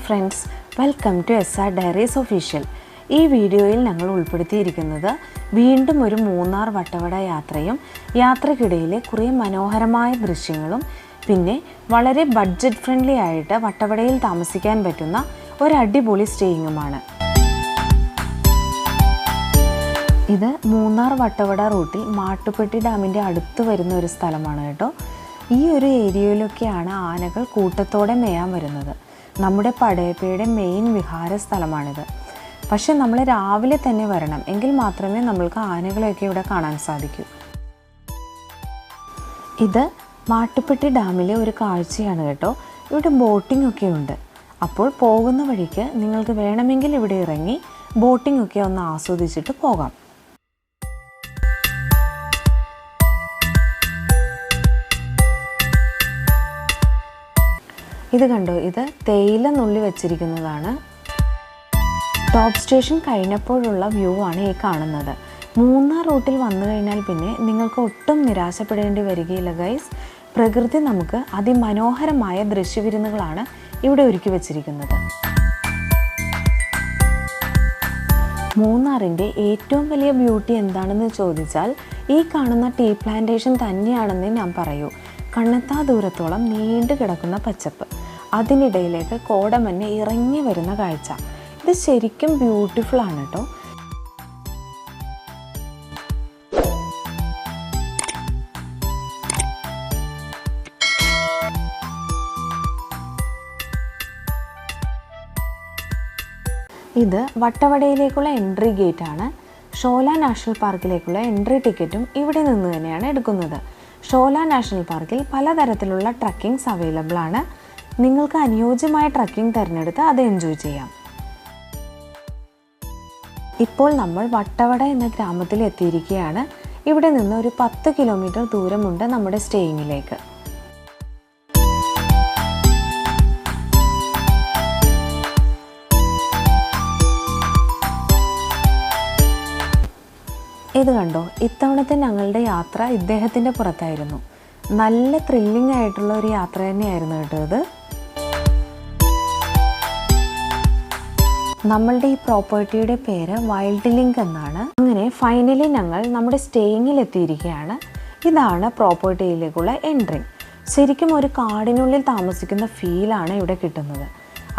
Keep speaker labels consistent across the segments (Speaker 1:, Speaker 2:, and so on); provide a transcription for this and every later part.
Speaker 1: Friends, welcome to SR diaries official. ഈ വീഡിയോയിൽ ഞങ്ങൾ ഉൾപ്പെടുത്തിയിരിക്കുന്നത് വീണ്ടും ഒരു മൂന്നാർ വട്ടവട യാത്രയും യാത്രക്കിടയിലെ കുറേ മനോഹരമായ ദൃശ്യങ്ങളും പിന്നെ വളരെ ബഡ്ജറ്റ് ഫ്രണ്ട്ലി ആയിട്ട് വട്ടവടയിൽ താമസിക്കാൻ പറ്റുന്ന ഒരു അടിപൊളി സ്റ്റേയിങ്ങുമാണ്. ഇത് മൂന്നാർ വട്ടവട റൂട്ടിൽ മാട്ടുപ്പെട്ടി ഡാമിൻ്റെ അടുത്ത് വരുന്ന ഒരു സ്ഥലമാണ് കേട്ടോ. ഈ ഒരു ഏരിയയിലൊക്കെയാണ് ആനകൾ കൂട്ടത്തോടെ മേയാൻ വരുന്നത്. നമ്മുടെ പടയപ്പയുടെ മെയിൻ വിഹാര സ്ഥലമാണിത്. പക്ഷെ നമ്മൾ രാവിലെ തന്നെ വരണം, എങ്കിൽ മാത്രമേ നമ്മൾക്ക് ആനകളെയൊക്കെ ഇവിടെ കാണാൻ സാധിക്കൂ. ഇത് മാട്ടുപ്പെട്ടി ഡാമിലെ ഒരു കാഴ്ചയാണ് കേട്ടോ. ഇവിടെ ബോട്ടിംഗ് ഒക്കെ ഉണ്ട്. അപ്പോൾ പോകുന്ന വഴിക്ക് നിങ്ങൾക്ക് വേണമെങ്കിൽ ഇവിടെ ഇറങ്ങി ബോട്ടിംഗ് ഒക്കെ ഒന്ന് ആസ്വദിച്ചിട്ട് പോകാം. ഇത് കണ്ടോ, ഇത് തേയില നുള്ളി വെച്ചിരിക്കുന്നതാണ്. ടോപ്പ് സ്റ്റേഷൻ കഴിഞ്ഞപ്പോഴുള്ള വ്യൂ ആണ് ഈ കാണുന്നത്. മൂന്നാർ റൂട്ടിൽ വന്നു കഴിഞ്ഞാൽ പിന്നെ നിങ്ങൾക്ക് ഒട്ടും നിരാശപ്പെടേണ്ടി വരികയില്ല ഗൈസ്. പ്രകൃതി നമുക്ക് അതിമനോഹരമായ ദൃശ്യവിരുന്നുകളാണ് ഇവിടെ ഒരുക്കി വച്ചിരിക്കുന്നത്. മൂന്നാറിൻ്റെ ഏറ്റവും വലിയ ബ്യൂട്ടി എന്താണെന്ന് ചോദിച്ചാൽ ഈ കാണുന്ന ടീ പ്ലാന്റേഷൻ തന്നെയാണെന്ന് ഞാൻ പറയൂ. കണ്ണെത്താ ദൂരത്തോളം നീണ്ടു കിടക്കുന്ന പച്ചപ്പ്, അതിനിടയിലേക്ക് കോടമഞ്ഞ് ഇറങ്ങി വരുന്ന കാഴ്ച, ഇത് ശരിക്കും ബ്യൂട്ടിഫുൾ ആണ് കേട്ടോ. ഇത് വട്ടവടയിലേക്കുള്ള എൻട്രി ഗേറ്റ് ആണ്. ഷോല നാഷണൽ പാർക്കിലേക്കുള്ള എൻട്രി ടിക്കറ്റും ഇവിടെ നിന്ന് തന്നെയാണ് എടുക്കുന്നത്. ഷോല നാഷണൽ പാർക്കിൽ പലതരത്തിലുള്ള ട്രക്കിങ്സ് അവൈലബിൾ ആണ്. നിങ്ങൾക്ക് അനുയോജ്യമായ ട്രക്കിംഗ് തിരഞ്ഞെടുത്ത് അത് എൻജോയ് ചെയ്യാം. ഇപ്പോൾ നമ്മൾ വട്ടവട എന്ന ഗ്രാമത്തിൽ എത്തിയിരിക്കുകയാണ്. ഇവിടെ നിന്ന് ഒരു 10 കിലോമീറ്റർ ദൂരമുണ്ട് നമ്മുടെ സ്റ്റേയിങ്ങിലേക്ക്. ഇത് കണ്ടോ, ഇത്തവണത്തെ ഞങ്ങളുടെ യാത്ര ഇദ്ദേഹത്തിൻ്റെ പുറത്തായിരുന്നു. നല്ല ത്രില്ലിംഗ് ആയിട്ടുള്ള ഒരു യാത്ര തന്നെയായിരുന്നു കേട്ടോ ഇത്. നമ്മളുടെ ഈ പ്രോപ്പർട്ടിയുടെ പേര് വൈൽഡ് ലിങ്ക് എന്നാണ്. അങ്ങനെ ഫൈനലി ഞങ്ങൾ നമ്മുടെ സ്റ്റേയിങ്ങിൽ എത്തിയിരിക്കുകയാണ്. ഇതാണ് പ്രോപ്പർട്ടിയിലേക്കുള്ള എൻട്രി. ശരിക്കും ഒരു കാടിനുള്ളിൽ താമസിക്കുന്ന ഫീലാണ് ഇവിടെ കിട്ടുന്നത്.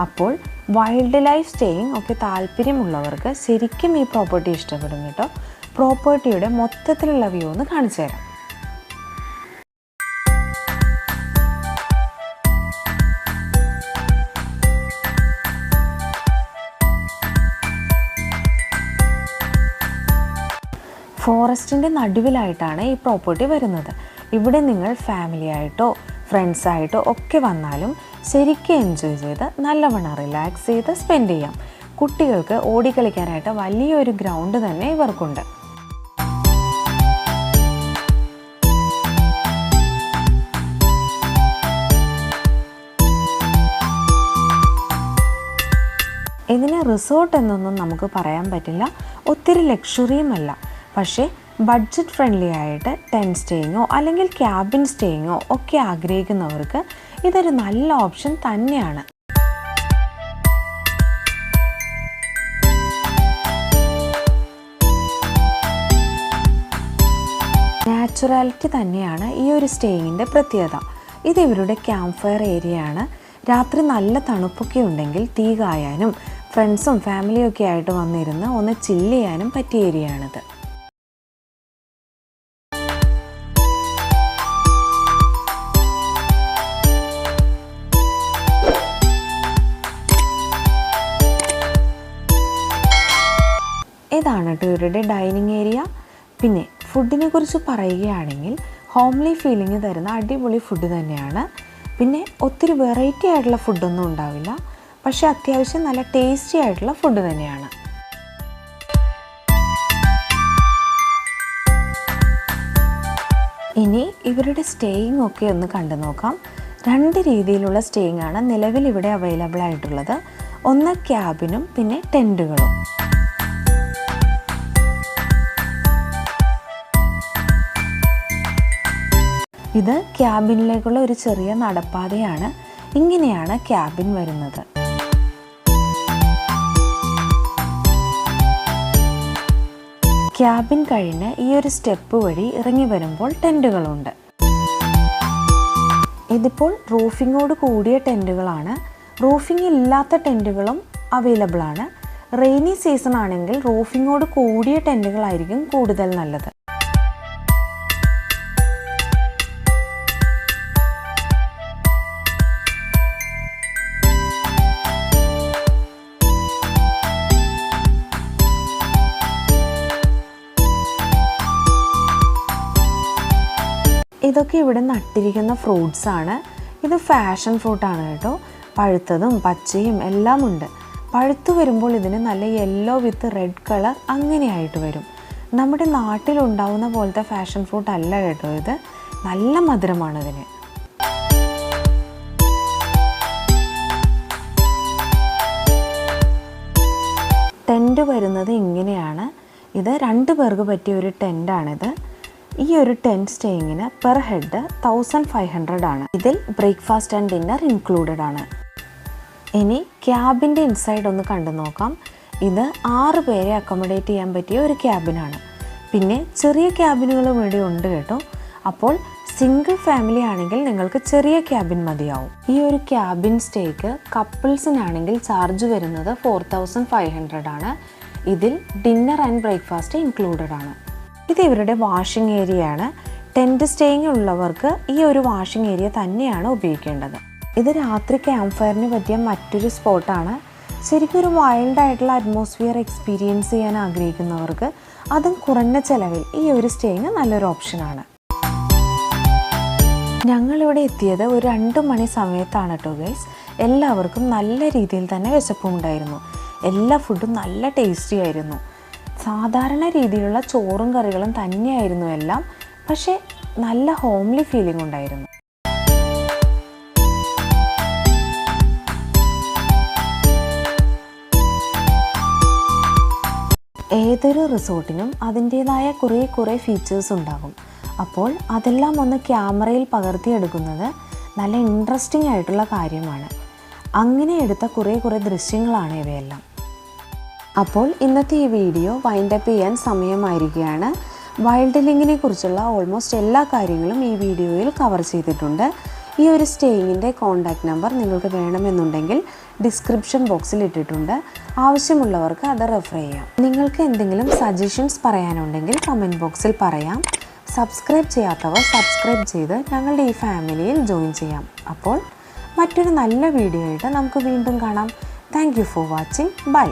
Speaker 1: അപ്പോൾ വൈൽഡ് ലൈഫ് സ്റ്റേയിങ് ഒക്കെ താല്പര്യമുള്ളവർക്ക് ശരിക്കും ഈ പ്രോപ്പർട്ടി ഇഷ്ടപ്പെടും കേട്ടോ. പ്രോപ്പർട്ടിയുടെ മൊത്തത്തിലുള്ള വ്യൂ ഒന്ന് കാണിച്ചു തരാം. ഫോറസ്റ്റിൻ്റെ നടുവിലായിട്ടാണ് ഈ പ്രോപ്പർട്ടി വരുന്നത്. ഇവിടെ നിങ്ങൾ ഫാമിലി ആയിട്ടോ ഫ്രണ്ട്സായിട്ടോ ഒക്കെ വന്നാലും ശരിക്കും എൻജോയ് ചെയ്ത് നല്ലവണ്ണം റിലാക്സ് ചെയ്ത് സ്പെൻഡ് ചെയ്യാം. കുട്ടികൾക്ക് ഓടിക്കളിക്കാനായിട്ട് വലിയൊരു ഗ്രൗണ്ട് തന്നെ ഇവർക്കുണ്ട്. ഇതിന് റിസോർട്ട് എന്നൊന്നും നമുക്ക് പറയാൻ പറ്റില്ല, ഒത്തിരി ലക്ഷറിയുമല്ല. പക്ഷേ ബഡ്ജറ്റ് ഫ്രണ്ട്ലി ആയിട്ട് ടെൻറ്റ് സ്റ്റേയിങ്ങോ അല്ലെങ്കിൽ ക്യാബിൻ സ്റ്റേയിങ്ങോ ഒക്കെ ആഗ്രഹിക്കുന്നവർക്ക് ഇതൊരു നല്ല ഓപ്ഷൻ തന്നെയാണ്. നാച്ചുറാലിറ്റി തന്നെയാണ് ഈ ഒരു സ്റ്റേയിങ്ങിൻ്റെ പ്രത്യേകത. ഇത് ഇവരുടെ ക്യാമ്പ് ഫയർ ഏരിയ ആണ്. രാത്രി നല്ല തണുപ്പൊക്കെ ഉണ്ടെങ്കിൽ തീ കായാനും ഫ്രണ്ട്സും ഫാമിലിയും ഒക്കെ ആയിട്ട് വന്നിരുന്ന് ഒന്ന് ചില്ല് ചെയ്യാനും പറ്റിയ ഏരിയയാണിത്. ഇതാണ് കേട്ടോ ഇവരുടെ ഡൈനിങ് ഏരിയ. പിന്നെ ഫുഡിനെ കുറിച്ച് പറയുകയാണെങ്കിൽ ഹോംലി ഫീലിംഗ് തരുന്ന അടിപൊളി ഫുഡ് തന്നെയാണ്. പിന്നെ ഒത്തിരി വെറൈറ്റി ആയിട്ടുള്ള ഫുഡൊന്നും ഉണ്ടാവില്ല, പക്ഷെ അത്യാവശ്യം നല്ല ടേസ്റ്റി ആയിട്ടുള്ള ഫുഡ് തന്നെയാണ്. ഇനി ഇവരുടെ സ്റ്റേയിങ് ഒക്കെ ഒന്ന് കണ്ടു നോക്കാം. 2 രീതിയിലുള്ള സ്റ്റേയിങ് ആണ് നിലവിൽ ഇവിടെ അവൈലബിൾ ആയിട്ടുള്ളത്. ഒന്ന് ക്യാബിനും പിന്നെ ടെൻറ്റുകളും. ഇത് ക്യാബിനിലേക്കുള്ള ഒരു ചെറിയ നടപ്പാതയാണ്. ഇങ്ങനെയാണ് ക്യാബിൻ വരുന്നത്. ക്യാബിൻ കഴിഞ്ഞ് ഈ ഒരു സ്റ്റെപ്പ് വഴി ഇറങ്ങി വരുമ്പോൾ ടെൻറ്റുകളുണ്ട്. ഇതിപ്പോൾ റൂഫിങ്ങോട് കൂടിയ ടെൻറ്റുകളാണ്. റൂഫിംഗ് ഇല്ലാത്ത ടെൻറ്റുകളും അവൈലബിൾ ആണ്. റെയിനി സീസൺ ആണെങ്കിൽ റൂഫിങ്ങോട് കൂടിയ ടെൻറ്റുകളായിരിക്കും കൂടുതൽ നല്ലത്. ഇതൊക്കെ ഇവിടെ നട്ടിരിക്കുന്ന ഫ്രൂട്ട്സ് ആണ്. ഇത് ഫാഷൻ ഫ്രൂട്ടാണ് കേട്ടോ. പഴുത്തതും പച്ചയും എല്ലാം ഉണ്ട്. പഴുത്തു വരുമ്പോൾ ഇതിന് നല്ല യെല്ലോ വിത്ത് റെഡ് കളർ അങ്ങനെയായിട്ട് വരും. നമ്മുടെ നാട്ടിലുണ്ടാവുന്ന പോലത്തെ ഫാഷൻ ഫ്രൂട്ട് അല്ല കേട്ടോ ഇത്. നല്ല മധുരമാണ് ഇതിന്. ടെൻറ്റ് വരുന്നത് ഇങ്ങനെയാണ്. ഇത് 2 പേർക്ക് പറ്റിയ ഒരു ടെൻറ്റാണിത്. ഈ ഒരു ടെൻറ്റ് സ്റ്റേയിങ്ങിന് പെർ ഹെഡ് 1500 ആണ്. ഇതിൽ ബ്രേക്ക്ഫാസ്റ്റ് ആൻഡ് ഡിന്നർ ഇൻക്ലൂഡഡ് ആണ്. ഇനി ക്യാബിൻ്റെ ഇൻസൈഡ് ഒന്ന് കണ്ടു നോക്കാം. ഇത് 6 പേരെ അക്കോമഡേറ്റ് ചെയ്യാൻ പറ്റിയ ഒരു ക്യാബിനാണ്. പിന്നെ ചെറിയ ക്യാബിനുകളും ഇവിടെ ഉണ്ട് കേട്ടോ. അപ്പോൾ സിംഗിൾ ഫാമിലി ആണെങ്കിൽ നിങ്ങൾക്ക് ചെറിയ ക്യാബിൻ മതിയാവും. ഈ ഒരു ക്യാബിൻ സ്റ്റേക്ക് കപ്പിൾസിനാണെങ്കിൽ ചാർജ് വരുന്നത് 4500 ആണ്. ഇതിൽ ഡിന്നർ ആൻഡ് ബ്രേക്ക്ഫാസ്റ്റ് ഇൻക്ലൂഡഡ് ആണ്. ഇത് ഇവരുടെ വാഷിംഗ് ഏരിയ ആണ്. ടെൻറ്റ് സ്റ്റേയിങ് ഉള്ളവർക്ക് ഈ ഒരു വാഷിംഗ് ഏരിയ തന്നെയാണ് ഉപയോഗിക്കേണ്ടത്. ഇത് രാത്രി ക്യാമ്പ് ഫയറിന് പറ്റിയ മറ്റൊരു സ്പോട്ടാണ്. ശരിക്കും ഒരു വൈൽഡായിട്ടുള്ള അറ്റ്മോസ്ഫിയർ എക്സ്പീരിയൻസ് ചെയ്യാൻ ആഗ്രഹിക്കുന്നവർക്ക് അതും കുറഞ്ഞ ചിലവിൽ ഈ ഒരു സ്റ്റേയിങ് നല്ലൊരു ഓപ്ഷനാണ്. ഞങ്ങളിവിടെ എത്തിയത് ഒരു 2 മണി സമയത്താണ് കേട്ടോ ഗൈസ്. എല്ലാവർക്കും നല്ല രീതിയിൽ തന്നെ വിശപ്പുണ്ടായിരുന്നു. എല്ലാ ഫുഡും നല്ല ടേസ്റ്റി ആയിരുന്നു. സാധാരണ രീതിയിലുള്ള ചോറും കറികളും തന്നെയായിരുന്നു എല്ലാം. പക്ഷേ നല്ല ഹോംലി ഫീലിംഗ് ഉണ്ടായിരുന്നു. ഏതൊരു റിസോർട്ടിനും അതിൻ്റേതായ കുറേ ഫീച്ചേഴ്സ് ഉണ്ടാകും. അപ്പോൾ അതെല്ലാം ഒന്ന് ക്യാമറയിൽ പകർത്തിയെടുക്കുന്നത് നല്ല ഇൻട്രസ്റ്റിംഗ് ആയിട്ടുള്ള കാര്യമാണ്. അങ്ങനെ എടുത്ത കുറേ ദൃശ്യങ്ങളാണ് ഇവയെല്ലാം. അപ്പോൾ ഇന്നത്തെ ഈ വീഡിയോ വൈൻഡപ്പ് ചെയ്യാൻ സമയമായിരിക്കുകയാണ്. വൈൽഡ് ലിങ്കിനെ കുറിച്ചുള്ള ഓൾമോസ്റ്റ് എല്ലാ കാര്യങ്ങളും ഈ വീഡിയോയിൽ കവർ ചെയ്തിട്ടുണ്ട്. ഈ ഒരു സ്റ്റേയിങ്ങിൻ്റെ കോൺടാക്റ്റ് നമ്പർ നിങ്ങൾക്ക് വേണമെന്നുണ്ടെങ്കിൽ ഡിസ്ക്രിപ്ഷൻ ബോക്സിൽ ഇട്ടിട്ടുണ്ട്. ആവശ്യമുള്ളവർക്ക് അത് റെഫർ ചെയ്യാം. നിങ്ങൾക്ക് എന്തെങ്കിലും സജഷൻസ് പറയാനുണ്ടെങ്കിൽ കമൻറ്റ് ബോക്സിൽ പറയാം. സബ്സ്ക്രൈബ് ചെയ്യാത്തവർ സബ്സ്ക്രൈബ് ചെയ്ത് ഞങ്ങളുടെ ഈ ഫാമിലിയിൽ ജോയിൻ ചെയ്യാം. അപ്പോൾ മറ്റൊരു നല്ല വീഡിയോ ആയിട്ട് നമുക്ക് വീണ്ടും കാണാം. Thank you for watching. By.